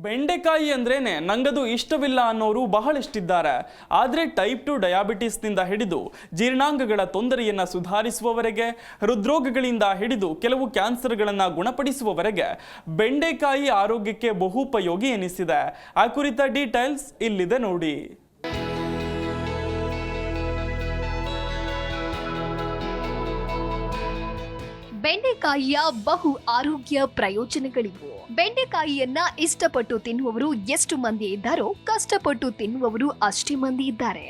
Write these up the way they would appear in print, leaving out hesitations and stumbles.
ಬೆಂಡೆಕಾಯಿ ಅಂದ್ರೇನೆ ನಂಗದು ಇಷ್ಟವಿಲ್ಲ ಅನ್ನೋರು ಬಹಳಷ್ಟಿದ್ದಾರೆ. ಆದರೆ ಟೈಪ್ 2 ಡಯಾಬಿಟಿಸ್ನಿಂದ ಹಿಡಿದು ಜೀರ್ಣಾಂಗಗಳ ತೊಂದರೆಯನ್ನು ಸುಧಾರಿಸುವವರೆಗೆ, ಹೃದ್ರೋಗಗಳಿಂದ ಹಿಡಿದು ಕೆಲವು ಕ್ಯಾನ್ಸರ್ಗಳನ್ನು ಗುಣಪಡಿಸುವವರೆಗೆ ಬೆಂಡೆಕಾಯಿ ಆರೋಗ್ಯಕ್ಕೆ ಬಹುಪಯೋಗಿ ಎನಿಸಿದೆ. ಆ ಕುರಿತ ಡೀಟೇಲ್ಸ್ ಇಲ್ಲಿದೆ ನೋಡಿ. ಬೆಂಡೆಕಾಯಿಯ ಬಹು ಆರೋಗ್ಯ ಪ್ರಯೋಜನಗಳಿವು. ಬೆಂಡೆಕಾಯಿಯನ್ನ ಇಷ್ಟಪಟ್ಟು ತಿನ್ನುವವರು ಎಷ್ಟು ಮಂದಿ ಇದ್ದಾರೋ ಕಷ್ಟಪಟ್ಟು ತಿನ್ನುವವರು ಅಷ್ಟೇ ಮಂದಿ ಇದ್ದಾರೆ.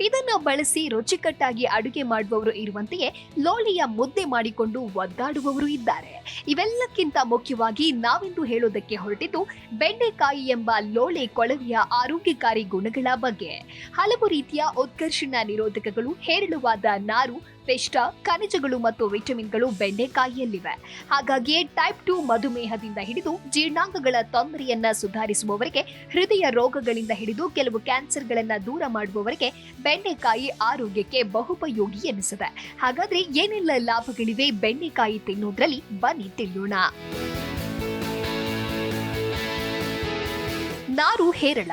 ಇದನ್ನ ಬಳಸಿ ರುಚಿಕಟ್ಟಾಗಿ ಅಡುಗೆ ಮಾಡುವವರು ಇರುವಂತೆಯೇ ಲೋಳೆಯ ಮುದ್ದೆ ಮಾಡಿಕೊಂಡು ಒದ್ದಾಡುವವರು ಇದ್ದಾರೆ. ಇವೆಲ್ಲಕ್ಕಿಂತ ಮುಖ್ಯವಾಗಿ ನಾವಿಂದು ಹೇಳೋದಕ್ಕೆ ಹೊರಟಿದ್ದು ಬೆಂಡೆಕಾಯಿ ಎಂಬ ಲೋಳೆ ಕೊಳವೆಯ ಆರೋಗ್ಯಕಾರಿ ಗುಣಗಳ ಬಗ್ಗೆ. ಹಲವು ರೀತಿಯ ಉತ್ಕರ್ಷಣ ನಿರೋಧಕಗಳು, ಹೇರಳವಾದ ನಾರು, ಪಿಷ್ಟ, ಖನಿಜಗಳು ಮತ್ತು ವಿಟಮಿನ್ಗಳು ಬೆಂಡೆಕಾಯಿಯಲ್ಲಿವೆ. ಹಾಗಾಗಿಯೇ ಟೈಪ್ 2 ಮಧುಮೇಹದಿಂದ ಹಿಡಿದು ಜೀರ್ಣಾಂಗಗಳ ತೊಂದರೆಯನ್ನ ಸುಧಾರಿಸುವವರೆಗೆ, ಹೃದಯ ರೋಗಗಳಿಂದ ಹಿಡಿದು ಕೆಲವು ಕ್ಯಾನ್ಸರ್ಗಳನ್ನ ದೂರ ಮಾಡುವವರೆಗೆ ಬೆಂಡೆಕಾಯಿ ಆರೋಗ್ಯಕ್ಕೆ ಬಹುಪಯೋಗಿ ಎನಿಸಿದೆ. ಹಾಗಾದ್ರೆ ಏನೆಲ್ಲ ಲಾಭಗಳಿವೆ ಬೆಂಡೆಕಾಯಿ ತಿನ್ನೋದ್ರಲ್ಲಿ, ಬನ್ನಿ ತಿಳಿಯೋಣ. ನಾರು ಹೇರಳ.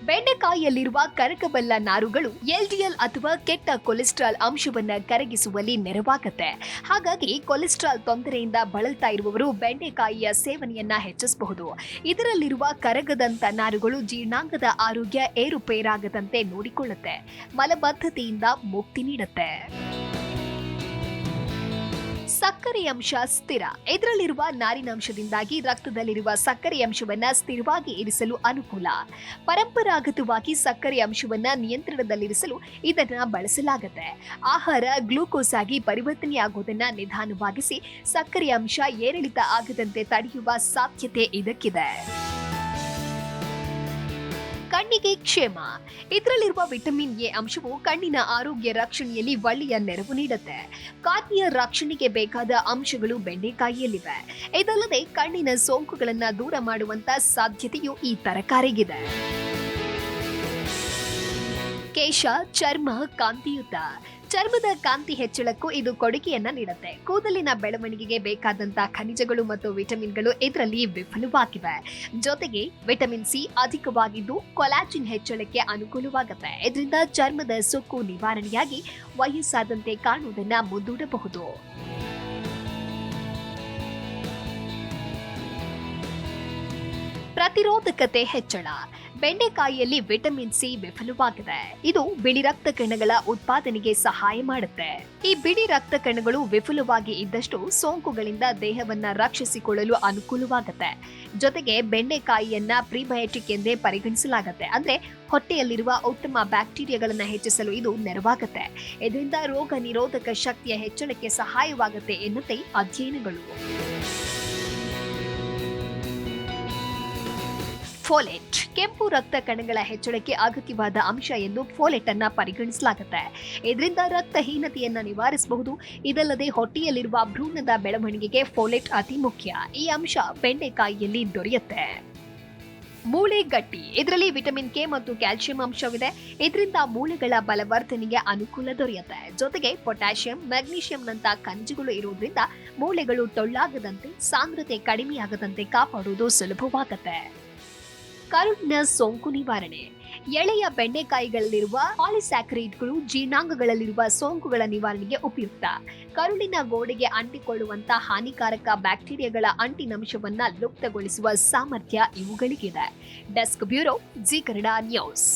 ಬೆಂಡೆಕಾಯಿಯಲ್ಲಿರುವ ಕರಗಬಲ್ಲ ನಾರುಗಳು LDL ಅಥವಾ ಕೆಟ್ಟ ಕೊಲೆಸ್ಟ್ರಾಲ್ ಅಂಶವನ್ನ ಕರಗಿಸುವಲ್ಲಿ ನೆರವಾಗುತ್ತೆ. ಹಾಗಾಗಿ ಕೊಲೆಸ್ಟ್ರಾಲ್ ತೊಂದರೆಯಿಂದ ಬಳಲ್ತಾ ಇರುವವರು ಬೆಂಡೆಕಾಯಿಯ ಸೇವನೆಯನ್ನ ಹೆಚ್ಚಿಸಬಹುದು. ಇದರಲ್ಲಿರುವ ಕರಗದಂತ ನಾರುಗಳು ಜೀರ್ಣಾಂಗದ ಆರೋಗ್ಯ ಏರುಪೇರಾಗದಂತೆ ನೋಡಿಕೊಳ್ಳುತ್ತೆ, ಮಲಬದ್ಧತೆಯಿಂದ ಮುಕ್ತಿ ನೀಡುತ್ತೆ. ಸಕ್ಕರೆ ಅಂಶ ಸ್ಥಿರ. ಇದರಲ್ಲಿರುವ ನಾರಿನಾಂಶದಿಂದಾಗಿ ರಕ್ತದಲ್ಲಿರುವ ಸಕ್ಕರೆ ಅಂಶವನ್ನ ಸ್ಥಿರವಾಗಿ ಇರಿಸಲು ಅನುಕೂಲ. ಪರಂಪರಾಗತವಾಗಿ ಸಕ್ಕರೆ ಅಂಶವನ್ನ ನಿಯಂತ್ರಣದಲ್ಲಿರಿಸಲು ಇದನ್ನ ಬಳಸಲಾಗುತ್ತೆ. ಆಹಾರ ಗ್ಲೂಕೋಸ್ ಆಗಿ ಪರಿವರ್ತನೆಯಾಗುವುದನ್ನ ನಿಧಾನವಾಗಿಸಿ ಸಕ್ಕರೆ ಅಂಶ ಏರಿಳಿತ ಆಗದಂತೆ ತಡೆಯುವ ಸಾಧ್ಯತೆ ಇದಕ್ಕಿದೆ. ಕಣ್ಣಿಗೆ ಕ್ಷೇಮ. ಇದರಲ್ಲಿರುವ ವಿಟಮಿನ್ ಎ ಅಂಶವು ಕಣ್ಣಿನ ಆರೋಗ್ಯ ರಕ್ಷಣೆಯಲ್ಲಿ ಒಳ್ಳೆಯ ನೆರವು ನೀಡುತ್ತೆ. ಕಾರ್ನಿಯ ರಕ್ಷಣೆಗೆ ಬೇಕಾದ ಅಂಶಗಳು ಬೆಂಡೆಕಾಯಿಯಲ್ಲಿವೆ. ಇದಲ್ಲದೆ ಕಣ್ಣಿನ ಸೋಂಕುಗಳನ್ನು ದೂರ ಮಾಡುವಂತ ಸಾಧ್ಯತೆಯು ಈ ತರಕಾರಿಗಿದೆ. ಕೇಶ, ಚರ್ಮ, ಕಾಂತಿಯುತ. ಚರ್ಮದ ಕಾಂತಿ ಹೆಚ್ಚಳಕ್ಕೂ ಇದು ಕೊಡುಗೆಯನ್ನ ನೀಡುತ್ತೆ. ಕೂದಲಿನ ಬೆಳವಣಿಗೆಗೆ ಬೇಕಾದಂತ ಖನಿಜಗಳು ಮತ್ತು ವಿಟಮಿನ್ಗಳು ಇದರಲ್ಲಿ ವಿಫಲವಾಗಿವೆ. ಜೊತೆಗೆ ವಿಟಮಿನ್ ಸಿ ಅಧಿಕವಾಗಿದ್ದು ಕೊಲಾಜಿನ್ ಹೆಚ್ಚಳಕ್ಕೆ ಅನುಕೂಲವಾಗುತ್ತೆ. ಇದರಿಂದ ಚರ್ಮದ ಸುಕ್ಕು ನಿವಾರಣೆಯಾಗಿ ವಯಸ್ಸಾದಂತೆ ಕಾಣುವುದನ್ನ ಮುಂದೂಡಬಹುದು. ಪ್ರತಿರೋಧಕತೆ ಹೆಚ್ಚಳ. ಬೆಂಡೆಕಾಯಿಯಲ್ಲಿ ವಿಟಮಿನ್ ಸಿ ವಿಫಲವಾಗಿದೆ. ಇದು ಬಿಳಿ ರಕ್ತ ಕಣಗಳ ಉತ್ಪಾದನೆಗೆ ಸಹಾಯ ಮಾಡುತ್ತೆ. ಈ ಬಿಳಿ ರಕ್ತ ಕಣಗಳು ವಿಫಲವಾಗಿ ಇದ್ದಷ್ಟು ಸೋಂಕುಗಳಿಂದ ದೇಹವನ್ನ ರಕ್ಷಿಸಿಕೊಳ್ಳಲು ಅನುಕೂಲವಾಗುತ್ತೆ. ಜೊತೆಗೆ ಬೆಂಡೆಕಾಯಿಯನ್ನ ಪ್ರಿಬಯೋಟಿಕ್ ಎಂದೇ ಪರಿಗಣಿಸಲಾಗುತ್ತೆ. ಅಂದ್ರೆ ಹೊಟ್ಟೆಯಲ್ಲಿರುವ ಉತ್ತಮ ಬ್ಯಾಕ್ಟೀರಿಯಾಗಳನ್ನ ಹೆಚ್ಚಿಸಲು ಇದು ನೆರವಾಗುತ್ತೆ. ಇದರಿಂದ ರೋಗ ನಿರೋಧಕ ಶಕ್ತಿಯ ಹೆಚ್ಚಳಕ್ಕೆ ಸಹಾಯವಾಗುತ್ತೆ ಎನ್ನುತ್ತೆ ಅಧ್ಯಯನಗಳು. ಫೋಲೇಟ್. ಕೆಂಪು ರಕ್ತ ಕಣಗಳ ಹೆಚ್ಚಳಕ್ಕೆ ಅಗತ್ಯವಾದ ಅಂಶ ಎಂದು ಫೋಲೇಟ್ ಅನ್ನ ಪರಿಗಣಿಸಲಾಗುತ್ತೆ. ಇದರಿಂದ ರಕ್ತಹೀನತೆಯನ್ನ ನಿವಾರಿಸಬಹುದು. ಇದಲ್ಲದೆ ಹೊಟ್ಟೆಯಲ್ಲಿರುವ ಭ್ರೂಣದ ಬೆಳವಣಿಗೆಗೆ ಫೋಲೇಟ್ ಅತಿ ಮುಖ್ಯ. ಈ ಅಂಶ ಬೆಂಡೆಕಾಯಿಯಲ್ಲಿ ದೊರೆಯುತ್ತೆ. ಮೂಳೆ ಗಟ್ಟಿ. ಇದರಲ್ಲಿ ವಿಟಮಿನ್ ಕೆ ಮತ್ತು ಕ್ಯಾಲ್ಸಿಯಂ ಅಂಶವಿದೆ. ಇದರಿಂದ ಮೂಳೆಗಳ ಬಲವರ್ಧನೆಗೆ ಅನುಕೂಲ ದೊರೆಯುತ್ತೆ. ಜೊತೆಗೆ ಪೊಟ್ಯಾಷಿಯಂ, ಮೆಗ್ನೀಷಿಯಂನಂತ ಖನಿಜಗಳು ಇರುವುದರಿಂದ ಮೂಳೆಗಳು ಟೊಳ್ಳಾಗದಂತೆ, ಸಾಂದ್ರತೆ ಕಡಿಮೆಯಾಗದಂತೆ ಕಾಪಾಡುವುದು ಸುಲಭವಾಗುತ್ತೆ. ಕರುಳಿನ ಸೋಂಕು ನಿವಾರಣೆ. ಎಳೆಯ ಬೆಂಡೆಕಾಯಿಗಳಲ್ಲಿರುವ ಪಾಲಿಸ್ಯಾಕರೈಡ್ಗಳು ಜೀರ್ಣಾಂಗಗಳಲ್ಲಿರುವ ಸೋಂಕುಗಳ ನಿವಾರಣೆಗೆ ಉಪಯುಕ್ತ. ಕರುಳಿನ ಗೋಡೆಗೆ ಅಂಟಿಕೊಳ್ಳುವಂತ ಹಾನಿಕಾರಕ ಬ್ಯಾಕ್ಟೀರಿಯಾಗಳ ಅಂಟಿನಂಶವನ್ನ ಲುಪ್ತಗೊಳಿಸುವ ಸಾಮರ್ಥ್ಯ ಇವುಗಳಿಗಿದೆ. Desk bureau, Zee Kannada news.